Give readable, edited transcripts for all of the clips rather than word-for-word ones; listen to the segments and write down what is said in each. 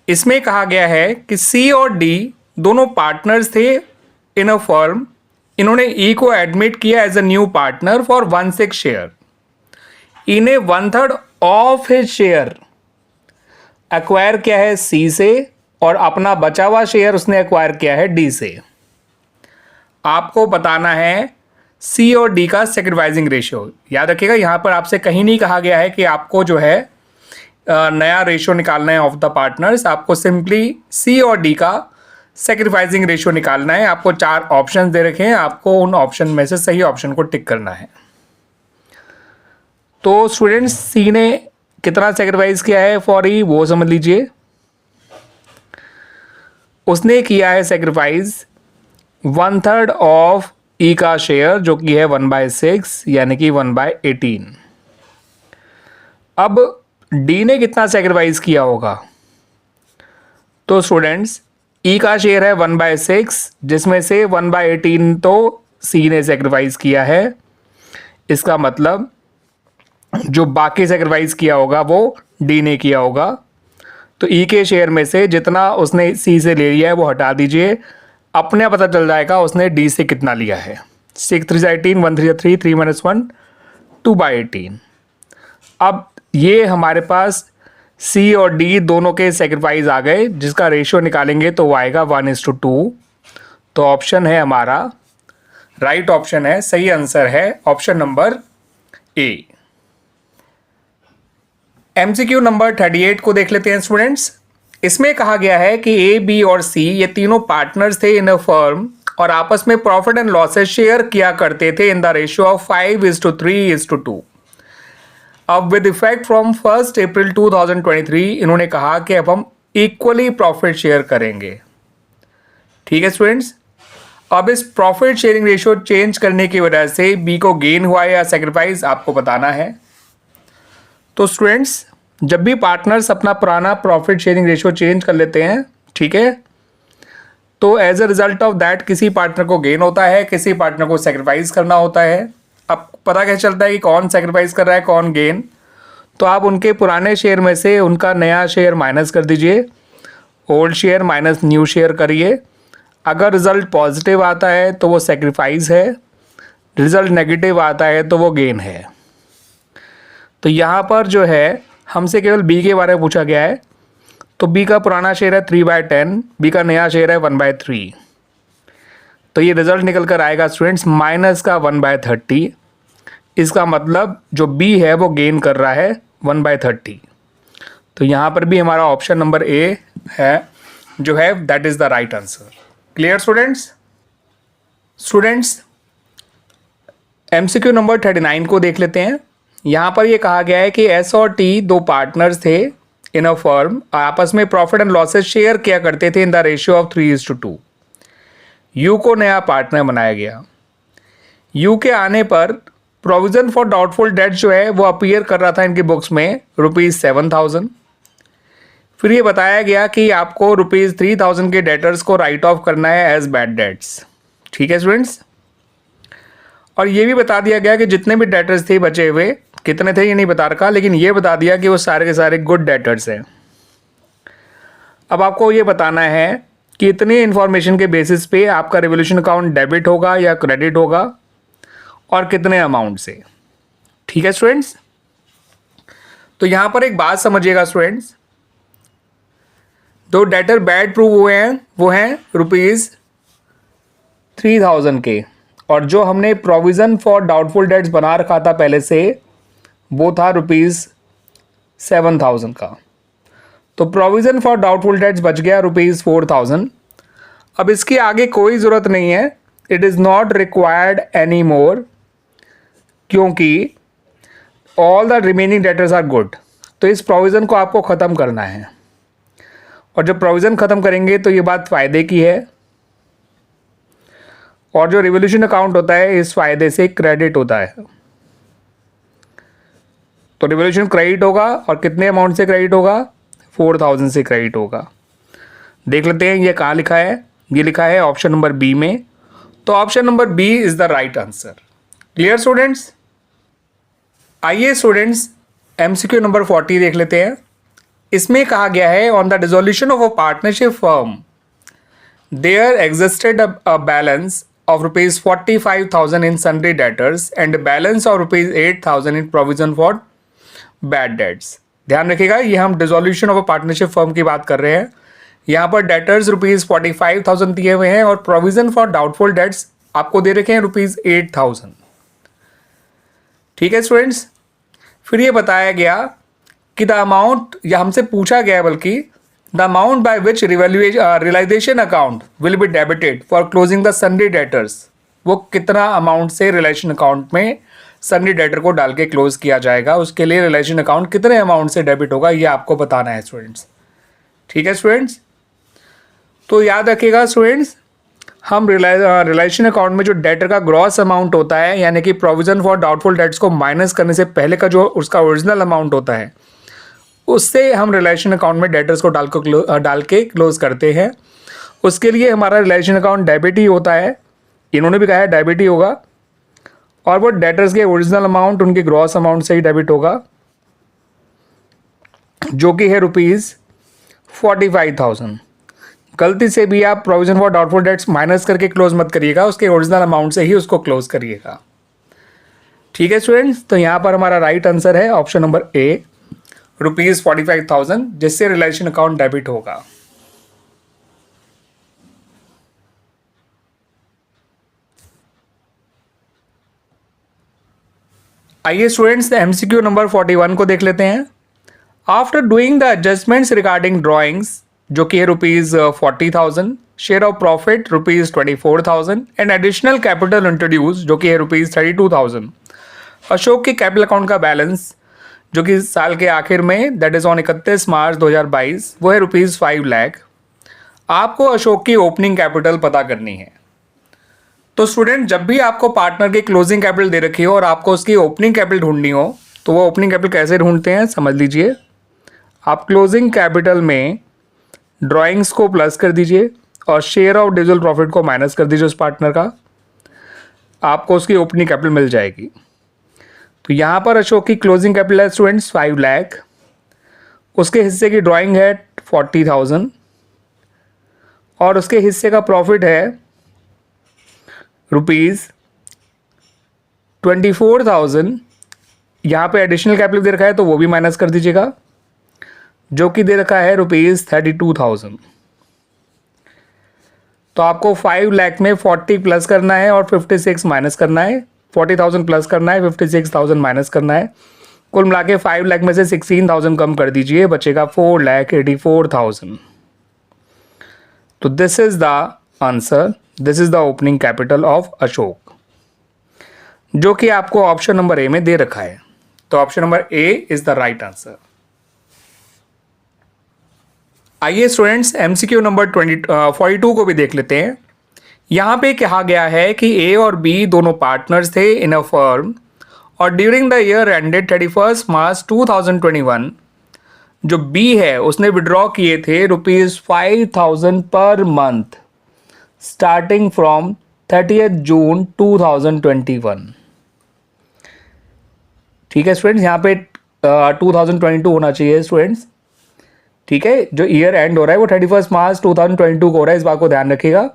इसमें कहा गया है कि सी और डी दोनों पार्टनर्स थे इन अ फर्म। इन्होंने ई को एडमिट किया as a new partner for 1/6 share. E ने 1/3 ऑफ हिज शेयर एक्वायर किया है सी से और अपना बचा हुआ शेयर उसने एक्वायर किया है डी से। आपको बताना है सी और डी का सेक्रीफाइसिंग रेशियो। याद रखिएगा, यहां पर आपसे कहीं नहीं कहा गया है कि आपको जो है नया रेशियो निकालना है ऑफ द पार्टनर्स। आपको सिंपली सी और डी का सेक्रीफाइसिंग रेशियो निकालना है। आपको 4 ऑप्शन दे रखे हैं, आपको उन ऑप्शन में से सही ऑप्शन को टिक करना है। तो स्टूडेंट्स, सी ने कितना सेक्रीफाइस किया है फॉर ई वो समझ लीजिए। उसने किया है सेक्रीफाइस 1/3 ऑफ ई का शेयर जो कि है 1/6 यानी कि 1/18। अब डी ने कितना सेक्रीफाइस किया होगा? तो स्टूडेंट्स, ई का शेयर है 1/6 जिसमें से 1/18 तो सी ने सेक्रीफाइस किया है। इसका मतलब जो बाकी सेक्रीफाइस किया होगा वो डी ने किया होगा। तो ई के शेयर में से जितना उसने सी से ले लिया है वो हटा दीजिए, अपने पता चल जाएगा उसने डी से कितना लिया है। 6 3 18, 1 3 3, 3 - 1, 2/18। अब ये हमारे पास सी और डी दोनों के सेक्रीफाइस आ गए, जिसका रेशियो निकालेंगे तो वो आएगा 1:2। तो ऑप्शन है हमारा, राइट ऑप्शन है, सही आंसर है option number A. MCQ number 38 को देख लेते हैं स्टूडेंट्स। इसमें कहा गया है कि ए, बी और सी ये तीनों पार्टनर्स थे इन अ फर्म और आपस में प्रॉफिट एंड लॉसेस शेयर किया करते थे इन द रेशियो ऑफ 5:3:2। अब विद इफेक्ट फ्रॉम 1 अप्रैल 2023 इन्होंने कहा कि अब हम इक्वली प्रॉफिट शेयर करेंगे। ठीक है स्टूडेंट्स, अब इस प्रॉफिट शेयरिंग रेशियो चेंज करने की वजह से बी को गेन हुआ या सेक्रीफाइस आपको बताना है। तो स्टूडेंट्स, जब भी पार्टनर्स अपना पुराना प्रॉफिट शेयरिंग रेशियो चेंज कर लेते हैं, ठीक है, तो as a result of that किसी पार्टनर को गेन होता है, किसी पार्टनर को सेक्रीफाइस करना होता है। अब पता कैसे चलता है कि कौन सेक्रीफाइस कर रहा है कौन गेन? तो आप उनके पुराने शेयर में से उनका नया शेयर माइनस कर दीजिए, old share minus new share करिए। अगर रिजल्ट पॉजिटिव आता है तो वो सेक्रीफाइस है, रिजल्ट नेगेटिव आता है तो वो गेन है। तो यहाँ पर जो है हमसे केवल बी के बारे में पूछा गया है। तो बी का पुराना शेयर है 3/10, बी का नया शेयर है 1/3। तो ये रिजल्ट निकल कर आएगा स्टूडेंट्स माइनस का 1/30। इसका मतलब जो बी है वो गेन कर रहा है 1/30। तो यहाँ पर भी हमारा ऑप्शन नंबर ए है जो है that is the right answer. Clear students? Students, MCQ number 39 को देख लेते हैं। यहाँ पर ये कहा गया है कि एस और टी दो पार्टनर्स थे इन अ फर्म, आपस में प्रॉफिट एंड लॉसेस शेयर किया करते थे in the ratio of 3:2। You को नया पार्टनर बनाया गया। यू के आने पर प्रोविजन फॉर डाउटफुल डेट जो है वो अपीयर कर रहा था इनकी बुक्स में ₹7,000। फिर ये बताया गया कि आपको ₹3,000 के डेटर्स को राइट ऑफ करना है एज बैड डेट्स। ठीक है स्टूडेंट्स, और ये भी बता दिया गया कि जितने भी डेटर्स थे बचे हुए, कितने थे ये नहीं बता रखा, लेकिन ये बता दिया कि वो सारे के सारे गुड डेटर्स हैं। अब आपको ये बताना है कि इतनी इंफॉर्मेशन के बेसिस पे आपका रिवोल्यूशन अकाउंट डेबिट होगा या क्रेडिट होगा और कितने अमाउंट से। ठीक है स्टूडेंट्स, तो यहां पर एक बात समझिएगा स्टूडेंट्स, दो डेटर बैड प्रूव हुए हैं वो हैं ₹3,000 के, और जो हमने प्रोविज़न फॉर डाउटफुल डेट्स बना रखा था पहले से वो था ₹7,000 का। तो प्रोविज़न फॉर डाउटफुल डेट्स बच गया ₹4,000। अब इसकी आगे कोई ज़रूरत नहीं है, it is not required any more, क्योंकि all the remaining debtors are good. तो इस प्रोविज़न को आपको ख़त्म करना है, और जब प्रोविज़न ख़त्म करेंगे तो ये बात फ़ायदे की है, और जो रिवोल्यूशन अकाउंट होता है इस फायदे से क्रेडिट होता है। तो रिवोल्यूशन क्रेडिट होगा, और कितने अमाउंट से क्रेडिट होगा? 4,000 से क्रेडिट होगा। देख लेते हैं ये कहाँ लिखा है, ये लिखा है ऑप्शन नंबर बी में। तो option number B is the right answer. Clear students? आइए स्टूडेंट्स, एमसीक्यू नंबर 40 देख लेते हैं। इसमें कहा गया है on the dissolution of a partnership firm there existed a balance of rupees 45,000 in sundry debtors and a balance of rupees 8,000 in provision for bad debts. ध्यान रखिएगा, ये हम dissolution of a partnership firm की बात कर रहे हैं. यहाँ पर डेटर्स रुपीज 45,000 दिए हुए हैं और प्रोविजन फॉर डाउटफुल डेट्स आपको दे रखे हैं रुपीज 8,000. ठीक है स्टूडेंट्स. फिर ये बताया गया कि द अमाउंट, या हमसे पूछा गया बल्कि the amount by which realization account will be debited for closing the sundry debtors, वो कितना अमाउंट से रिलेशन अकाउंट में सन्डी डेटर को डाल के क्लोज किया जाएगा, उसके लिए रिलेशन अकाउंट कितने अमाउंट से डेबिट होगा ये आपको बताना है स्टूडेंट्स. ठीक है स्टूडेंट्स. तो याद रखिएगा स्टूडेंट्स, हम रिलेशन अकाउंट में जो डेटर का ग्रॉस अमाउंट होता है, यानी कि प्रोविजन फॉर डाउटफुल डेट्स को माइनस करने से पहले का जो उसका ओरिजिनल अमाउंट होता है, उससे हम रिलेशन अकाउंट में डेटर्स को डाल के क्लोज करते हैं. उसके लिए हमारा रिलेशन अकाउंट डेबिट ही होता है. इन्होंने भी कहा है डेबिट ही होगा, और वो डेटर्स के ओरिजिनल अमाउंट उनके ग्रॉस अमाउंट से ही डेबिट होगा, जो कि है रुपीज़ 45,000. गलती से भी आप provision for doubtful debts minus करके क्लोज मत करिएगा, उसके ओरिजिनल अमाउंट से ही उसको क्लोज करिएगा. ठीक है स्टूडेंट्स. तो यहाँ पर हमारा राइट आंसर है ऑप्शन नंबर ए, रुपीज 45,000, जिससे रिलेशन अकाउंट डेबिट होगा. आइए स्टूडेंट्स एमसीक्यू नंबर 41 को देख लेते हैं. After doing the adjustments regarding drawings, जो कि है rupees 40,000, share of profit rupees 24,000 and additional capital introduce, जो कि है रुपीज 32,000, अशोक के कैपिटल अकाउंट का बैलेंस जो कि साल के आखिर में, दैट इज ऑन 31 मार्च 2022, वो है रुपीज़ 5 लाख. आपको अशोक की ओपनिंग कैपिटल पता करनी है. तो स्टूडेंट, जब भी आपको पार्टनर की क्लोजिंग कैपिटल दे रखी हो और आपको उसकी ओपनिंग कैपिटल ढूंढनी हो, तो वो ओपनिंग कैपिटल कैसे ढूंढते हैं समझ लीजिए. आप क्लोजिंग कैपिटल में ड्राइंग्स को प्लस कर दीजिए और शेयर ऑफ डिविजिबल प्रॉफिट को माइनस कर दीजिए उस पार्टनर का, आपको उसकी ओपनिंग कैपिटल मिल जाएगी. तो यहाँ पर अशोक की क्लोजिंग कैपिटल है स्टूडेंट्स 5 लाख, उसके हिस्से की ड्राइंग है 40,000 और उसके हिस्से का प्रॉफिट है रुपीज़ 24,000. यहाँ पे एडिशनल कैपिटल दे रखा है तो वो भी माइनस कर दीजिएगा, जो कि दे रखा है रुपीज़ 32,000. तो आपको 5 लाख में 40 प्लस करना है और 56 माइनस करना है. 40,000 प्लस करना है, 56,000 माइनस करना है. कुल मिला के 5 लाख में से 16,000 कम कर दीजिए, बचेगा 4,84,000. तो this is the answer, this is the opening capital of Ashok, जो कि आपको ऑप्शन नंबर ए में दे रखा है. तो option number A is the right answer. आइए स्टूडेंट्स एमसीक्यू नंबर 42 को भी देख लेते हैं. यहाँ पे कहा गया है कि ए और बी दोनों पार्टनर्स थे इन अ फर्म, और ड्यूरिंग द ईयर एंडेड 31 मार्च 2021 जो बी है उसने विड्रॉ किए थे rupees 5,000 per month starting from 30 जून 2021. ठीक है स्टूडेंट्स, यहाँ पे 2022 होना चाहिए स्टूडेंट्स. ठीक है, जो ईयर एंड हो रहा है वो 31 मार्च 2022 को हो रहा है, इस बात को ध्यान रखिएगा.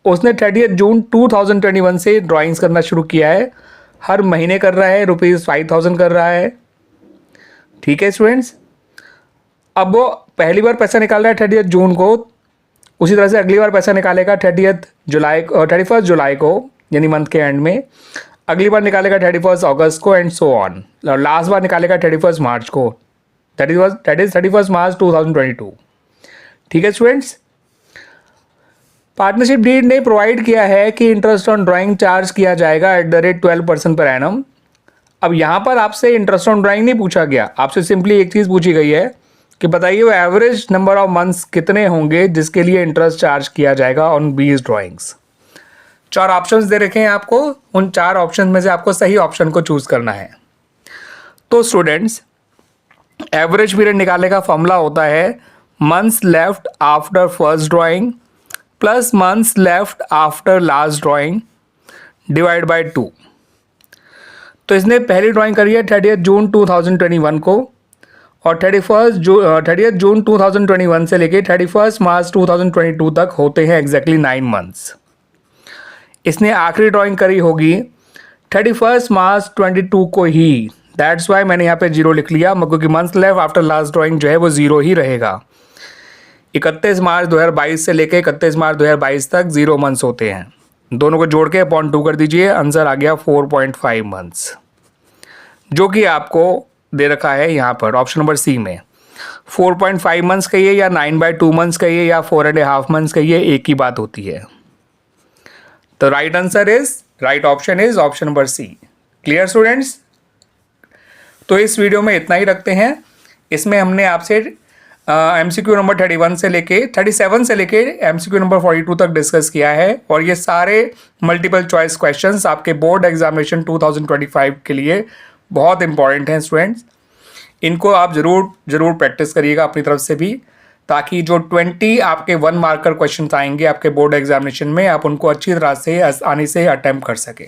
उसने 30 जून 2021 से ड्राइंग्स करना शुरू किया है, हर महीने कर रहा है, रुपीज़ 5,000 कर रहा है. ठीक है स्टूडेंट्स, अब वो पहली बार पैसा निकाल रहा है 30 जून को, उसी तरह से अगली बार पैसा निकालेगा 31 जुलाई को, यानी मंथ के एंड में. अगली बार निकालेगा 31 अगस्त को एंड सो ऑन. लास्ट बार निकालेगा 31 मार्च को, दैट इज 31 मार्च 2022. ठीक है स्टूडेंट्स, पार्टनरशिप डीड ने प्रोवाइड किया है कि इंटरेस्ट ऑन ड्राइंग चार्ज किया जाएगा at the rate 12% per annum. अब यहाँ पर आपसे इंटरेस्ट ऑन ड्राइंग नहीं पूछा गया, आपसे सिंपली एक चीज़ पूछी गई है कि बताइए वो एवरेज नंबर ऑफ मंथ्स कितने होंगे जिसके लिए इंटरेस्ट चार्ज किया जाएगा ऑन बीज ड्राइंग्स. 4 ऑप्शंस दे रखे हैं आपको, उन 4 ऑप्शन में से आपको सही ऑप्शन को चूज करना है. तो स्टूडेंट्स, एवरेज पीरियड निकालने का फॉर्मूला होता है months left after first drawing plus months left after last drawing divide by 2. तो इसने पहली ड्राइंग करी है 30 जून 2021 को, और 30 जून 2021 से लेके 31 मार्च 2022 तक होते हैं एग्जैक्टली 9 मंथ्स। इसने आखिरी ड्राइंग करी होगी 31 मार्च 22 को ही, दैट्स वाई मैंने यहाँ पे 0 लिख लिया, क्योंकि month left after last drawing जो है वो 0 ही रहेगा। 31 मार्च 2022 से लेके 31 मार्च 2022 तक 0 मंथ्स होते हैं। दोनों को जोड़ के अपॉन 2 कर दीजिए, आंसर आ गया 4.5 मंथ्स, जो कि आपको दे रखा है यहाँ पर ऑप्शन नंबर सी में। 4.5 मंथ्स कहिए या 9/2 मंथ्स कहिए या 4.5 मंथ्स कहिए, एक ही बात होती है। तो right answer is, right option is option number C. Clear students? तो इस वीडियो में इतना ही रखते हैं। इसमें हमने आपसे MCQ नंबर 37 से लेके MCQ नंबर 42 तक डिस्कस किया है, और ये सारे मल्टीपल चॉइस क्वेश्चंस आपके बोर्ड एग्जामिनेशन 2025 के लिए बहुत इंपॉर्टेंट हैं स्टूडेंट्स। इनको आप ज़रूर प्रैक्टिस करिएगा अपनी तरफ से भी, ताकि जो 20 आपके 1 मार्कर क्वेश्चन आएंगे आपके बोर्ड एग्जामिनेशन में, आप उनको अच्छी तरह से आसानी से अटेम्प्ट कर सकें।